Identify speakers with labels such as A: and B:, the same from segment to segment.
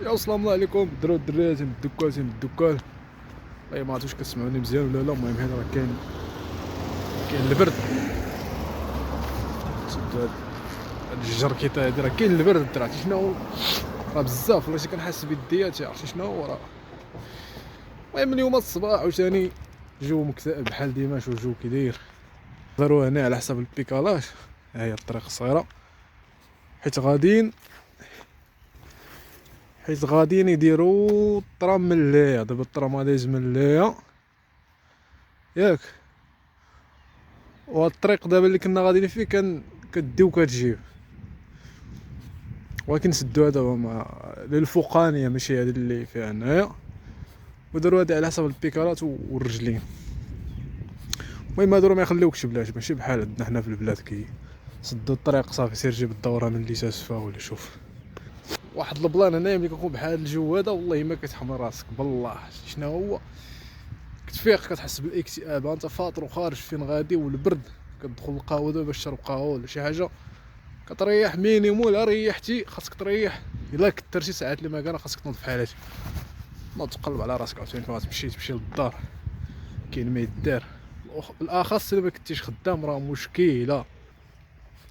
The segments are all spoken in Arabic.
A: يا السلام الله عليكم الدراري والدريات من الدكان. والله ما عرفتش واش كتسمعوني مزيان ولا لا. المهم هنا راه كاين البرد. شدوا هاد الجركيطه هادي، راه كاين البرد الدراري. عرفتي شنو راه بزاف والله كنحس بيدياتي. عرفتي شنو راه. المهم اليوم الصباح عاوتاني جو مكتئب بحال ديما. شوف الجو كي داير. داروا هنا على حساب البيكالاج. ها هي الطريق الصغيره حيت غاديين يديروا الطرام من الليا. دابا الطرام غادي يهز من الليا ياك، وهاد الطريق دابا اللي كنا غاديين فيه كدي وكتجيب، ولكن سدوها دابا مع للفوقانيه ماشي هادي اللي فيها هنايا، وداروا هادي على حسب البيكالات والرجلين. المهم هادو ما يخليوكش بلاش، ماشي بحال عندنا حنا في البلاد كي سدوا الطريق صافي سير جيب الدوره من اللي تاسفه. ولا شوف واحد البلان هنايا ملي كنكون بحال الجو هذا والله ما كتحمل راسك بالله. شنو هو كتفيق كتحس بالاكتئاب، انت فاطر وخارج فين غادي والبرد، كتدخل القهوه دابا باش تشرب قهوه ولا شي حاجه كتريح مينيموم. لا ريحتي خاصك تريح، الا كثرتي ساعات اللي ما كان خاصك تنوض بحال هادي، ما تقلب على راسك عاوتاني فين تمشي للدار. كاين ما يدار بالاخص الا ما كنتيش خدام راه مشكله.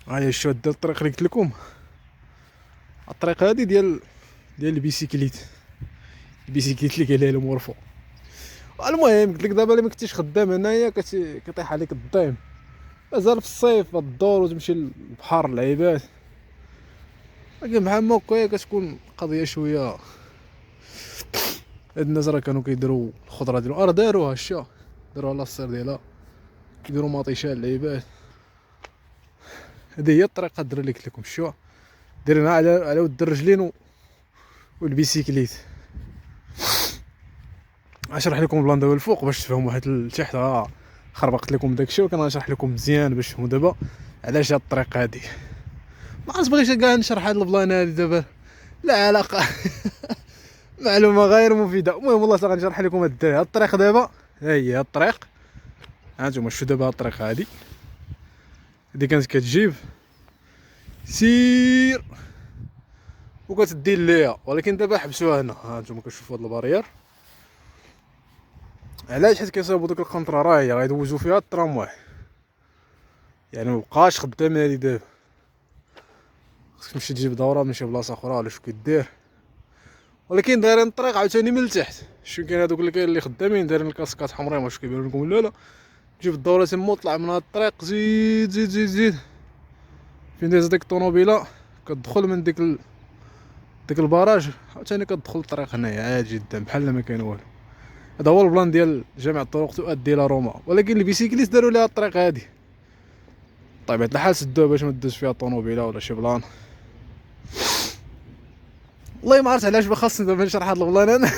A: هاهي الشوط ديال الطريق اللي قلت لكم، الطريق هادي ديال البيسيكليت اللي قال لها مرفوع. المهم قلت لك دابا الا ما كنتيش خدام هنايا كطيح عليك الضيم. مازال في الصيف الدور وتمشي للبحر العيبات، لكن بحال ما هكايا كتكون قضيه شويه. هاد الناس راه كانوا كيديروا الخضره ديالهم، راه داروها الشا، داروها لاصير ديالها، كيديروا مطيشه العيبات. هذه هي الطريقه الدراري اللي قلت لكم. شو دايرينها على ود الرجلين والبيسيكليت. اشرح لكم البلان دابا الفوق باش تفهموا، حيت لتحت خربقت لكم داكشي، ولكن غنشرح لكم مزيان باش تفهموا دابا علاش هاد الطريق هادي. ما عرفت بغيت كاع نشرح هاد البلان هادي دابا، لا علاقه معلومه غير مفيده. المهم والله غنشرح لكم هاد الدراري. هاد الطريق دابا ها هي هاد الطريق، هانتوما شوفوا دابا هاد الطريق هادي كانت كتجيب سير وكتدي ليا، ولكن دابا حبسوها هنا. هانتوما كتشوفوا هاد البارير. علاش؟ حيت كيصاوبوا دوك القنطره راه هي غيدوزو فيها الترامواي، يعني مبقاش خدامين هادي دابا. خصك تمشي تجيب دوره من شي بلاصه اخرى ولا شو كدير. ولكن دايرين الطريق عاوتاني من التحت. شو كاين هادوك اللي خدامين دايرين الكاسكات حمراء، واش كيبانوا لكم ولا لا؟ جيب الدوره تما وطلع من هاد الطريق، زيد زيد زيد زيد فين دايز ديك الطوموبيله، كتدخل من ديك البراج عاوتاني كتدخل الطريق هنايا عادي جدا بحال ما كان والو. هذا هو البلان ديال جامع الطرق تؤدي الى روما. ولكن البيسيكليت داروا ليها الطريق هادي طبيعة الحال سدوها باش ما تدوز فيها طوموبيله ولا شي بلان. والله ما عرفت علاش خاصني دابا نشرح هاد البلان انا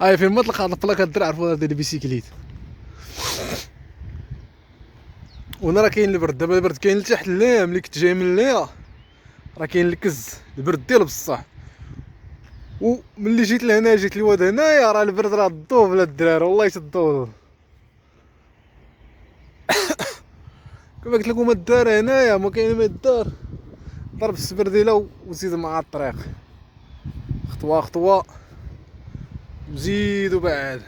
A: هاي فين ما تلقى هاد البلاكه الدراري عرفوا هاد البيسيكليت. وانا راه كاين البرد دابا، البرد كاين لتحت الليل. ملي كنت جاي من الليل راه كاين الكز، البرد ديال بصح. وملي جيت لهنا جيت لواد هنايا راه البرد راه ضو بلا الدراري والله تضو. كما قلت لكم الدار هنايا ما كاين ما يدار، ضرب السبرديله وزيد مع الطريق خطوه خطوه وزيد وبعد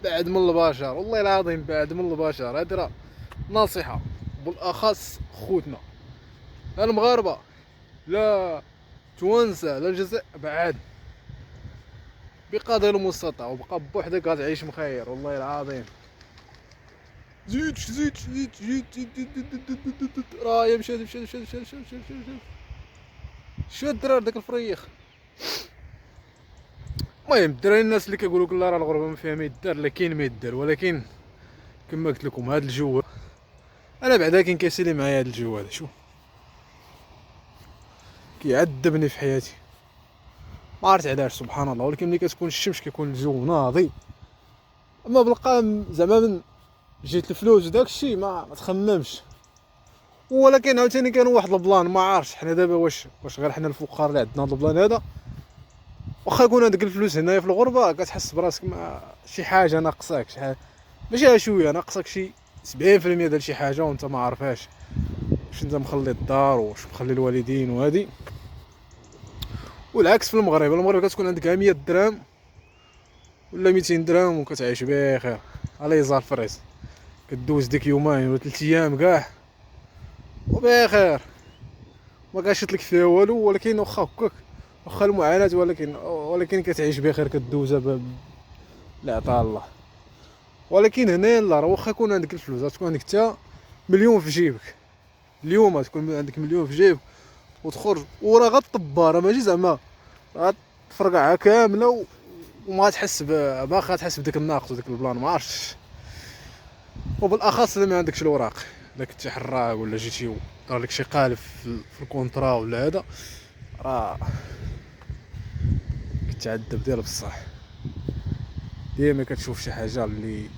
A: بعد من البشر. والله العظيم بعد من البشر. هادي راه نصيحه بالاخص خوتنا المغاربه، لا توانسه لا الجزائر، بعد بقدر المستطاع وبقى بوحدك غتعيش مخير. والله العظيم زيد زيد زيد زيد زيد راه مشى شو الدراري داك الفريخ. المهم الدراري الناس اللي كيقولوا لا راه الغربه ما فيها ما يدار، لا كاين ما يدار. ولكن كما قلت لكم هذا الجو انا بعدا كاين كيسالي معايا هذا الجو هذا. شوف كيعذبني في حياتي ما عرفت علاش سبحان الله. ولكن ملي كتكون الشمس كيكون الجو ناضي. اما بالقام زعما من جيت الفلوس وداك الشيء ما تخممش. ولكن عاوتاني كانوا واحد البلان ما عارفش حنا دابا واش غير حنا الفقراء اللي عندنا هذا البلان هذا. واخا يكون هذيك الفلوس هنايا في الغربه كتحس براسك ما شي حاجه ناقصاك، شي حاجه ماشي شويه ناقصك، شي 70% ديال شي حاجه وانت ما عارفاش. واش انت مخلي الدار واش مخلي الوالدين وهادي. والعكس في المغرب كتكون عندك 100 درهم ولا 200 درهم وكتعيش بخير على يزار فريس، كدوز ديك يومين ولا 3 ايام كاع وبخير، ما كاش لك فيها والو. ولكن واخا هكاك، واخا المعاناة، ولكن كتعيش بخير، كدوزها بعطاء الله. ولكن هنا لا، راه واخا يكون عندك الفلوس، تكون عندك حتى مليون في جيبك اليوم، تكون عندك مليون في جيبك وتخرج وراه غطبارة، ماشي زعما غتفرقعها كامله وما تحس باقا تحس بديك الناقص وديك البلان، ما عرفتش. وبالاخص الا ما عندكش الوراق، الا كنتي حراق ولا جيتي دار لك شي قالب في الكونطرا ولا هذا، راه كتعذب ديال بصح. ديما كتشوف شي حاجه اللي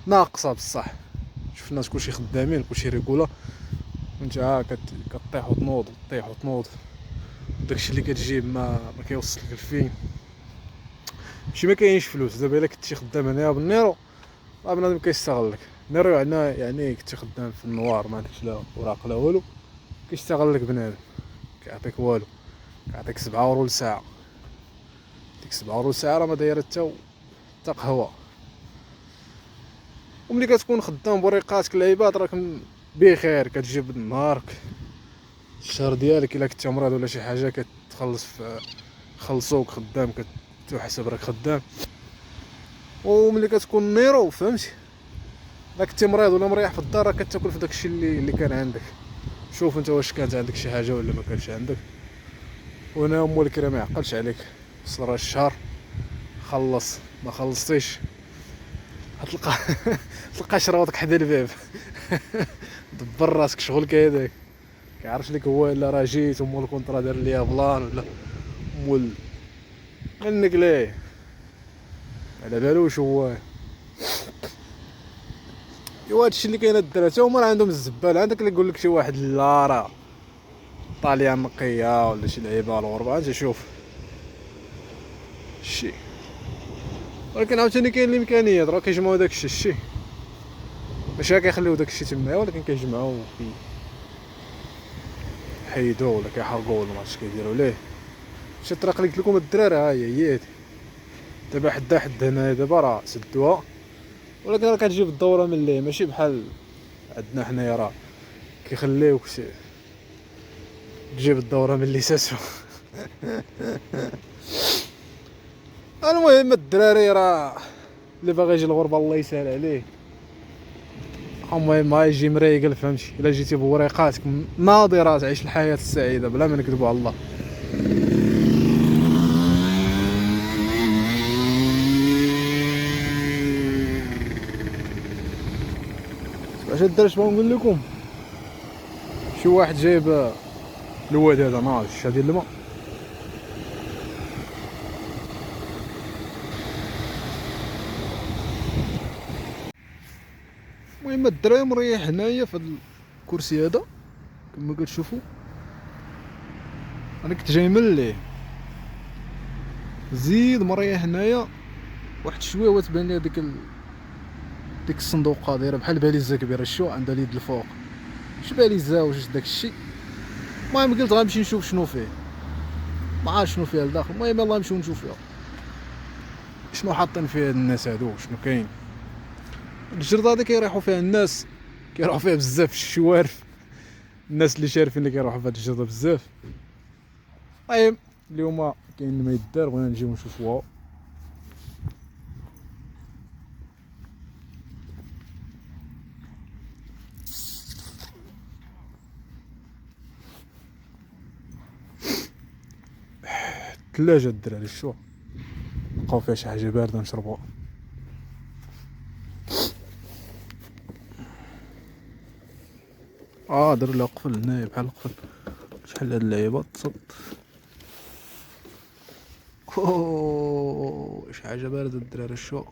A: ناقصه بصح. شوف الناس كلشي خدامين، كلشي ريكولا، وانت كطيح وتنوض وطيح وتنوض، داكشي اللي كتجيب ما كيوصلك لفين. ماشي ما كاينش فلوس، دابا الا كنتي خدام هنايا بالنيرو راه بنادم كيستغلك. نيرو يعني كنتي خدام في النوار، ما عندكش لا اوراق لا والو، كيستغلك بنادم، كيعطيك والو، كيعطيك 7 اورو لساعه. ديك 7 اورو لساعه راه ما دايره حتى قهوه. وملي كتكون خدام بريقاتك العباد راك بخير، كتجيب نهارك الشهر ديالك. الا كنتي مريض ولا شي حاجه كتخلص خلصوك خدام، كتحسب راك خدام. وملي كتكون نيرو فهمتي، الا كنتي مريض ولا مريح في الدار راه كتاكل في داكشي اللي كان عندك. شوف انت واش كانت عندك شي حاجه ولا ما كانش عندك. وهنا مول الكرا ما يعقلش عليك، وصل راه الشهر خلص، ما خلصتيش غتلقى تلقى شراوطك حدا الباب. دبر راسك شغلك هذاك، كيعرفش لك هو الا راه جيت ومول الكونطرا دار ليا بلان ولا مول منك ليه على بالوش هو. ايوا هادشي اللي كاين الدراري، تا هما راه عندهم الزبال. عندك اللي يقول لك شي واحد لا راه طاليان نقيه ولا شي لعيبه الغربه، انت شوف شي. ولكن عاوتاني كاين الامكانيات، راه كيجمعوا داكشي الشي، ماشي كيخليو داكشي تما، ولكن كيجمعوا حيدوه ولا كيحرقوه ولا معرفتش كيديروا ليه. شي طريق اللي قلت لكم الدراري ها هي دابا حد هنا دابا راه سدوها، ولكن راه كتجيب الدوره من ليه، ماشي بحال عندنا حنايا راه كيخليوك تجيب الدوره من اللي ساسو. المهم الدراري راه اللي باغي يجي الغربه الله يسهل عليه. المهم ما يجي مريقل فهمتي، الا جيتي بوريقاتك ناضره تعيش الحياه السعيده بلا ما نكذبوا على الله. واش الدراري بغا نقول لكم، شي واحد جايب الواد هذا ناض الشا ديال الماء، المهم الدراري مريح هنايا في هذا الكرسي هذا كما كتشوفوا. انا كنت جاي من ليه زيد مريح هنايا واحد شويه، وتبان لي ديك الصندوقه دايره بحال باليزه كبيره، شو عندها اليد الفوق، شي باليزه واش داك الشيء. المهم قلت غنمشي نشوف شنو فيه، ما عرفتش شنو فيها لداخل. المهم يلاه نمشيو نشوف فيها شنو حاطين فيها الناس هادو، شنو كاين. الجرده هادي كيريحوا فيها الناس، كيروحوا فيها بزاف الشوارف، الناس اللي شارفين اللي كيروحوا في هاد الجرده بزاف. المهم اليوم كاين ما يدار، بغينا نجيو نشوفوها. الثلاجه الدراري شو لقاو فيها شي حاجه بارده نشربوها. داروا لها قفل هنايا بحال القفل، شحال هاد اللعيبه تصد. شي حاجه بارده الدراري شو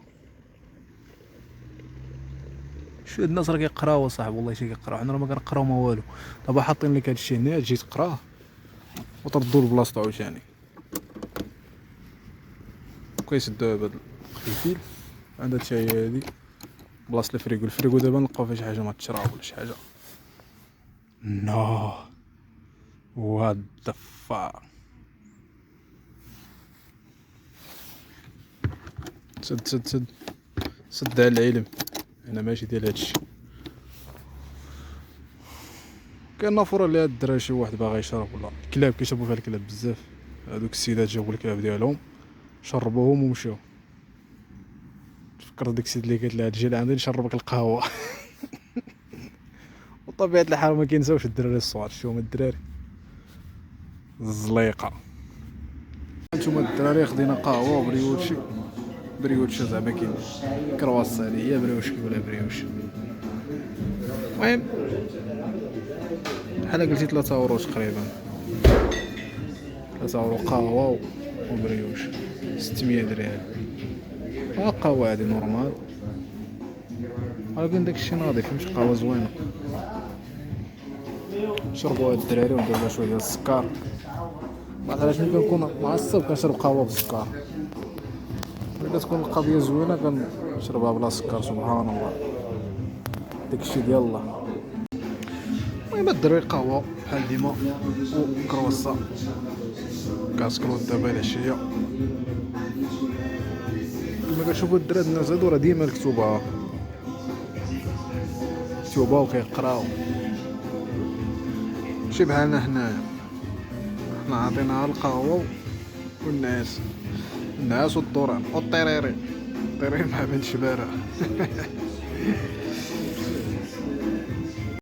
A: هاد الناس راه كيقراو صاحبي، والله شي كيقراو، حنا راه ما كنقراو ما والو. دابا حاطين لك هادشي هنا تجي تقراه وتردو لبلاصتو عاوتاني. كيسدوها بهاد الخفيفيل. عندها حتى هي هادي بلاصه الفريغو دابا نلقاو فيها شي حاجه ما تشرب ولا شي حاجه. نو وهاد الدفا سد سد سد سد على العلم، انا ماشي ديال هادشي. كاين نافوره اللي هاد الدراري شي واحد باغي يشرب ولا الكلاب كيشربوا فيها الكلاب بزاف، هادوك السيدات جابوا الكلاب ديالهم شربوهم ومشاو. فكرت ديك السيد اللي قالت لها تجي لعندي نشربك القهوه. وطبيعة الحال ما كينساوش الدراري الصغار، شتو هما الدراري الزليقه. هانتوما الدراري خدينا قهوه وبريوتشي، بريوتشي زعما كاين كرواسون عليا بريوشكي ولا بريوش. المهم بحال قلتي 3 اورو تقريبا، 3 اورو قهوه وبريوش، 600 ريال. قهوه عادي نورمال، ولكن داكشي ناضي فهمتي، قهوه زوينه. شربوا هاد الدراري وندير لها شويه ديال السكر. علاش ملي كنكون معصب كنشرب قهوه بالسكر، ملي كتكون القضيه زوينه كنشربها بلا سكر. سبحان الله، داكشي ديال الله. المهم الدراري قهوه بحال ديما وكرواسون كاسكروط دابا العشيه. كما كتشوفوا الدراري الناس هادو راه ديما مكتوبه وكيقراو، ماشي بحالنا حنايا. حنا عطيناها القهوه والناس والدوران والطريري، الطريري مع بنت شباره.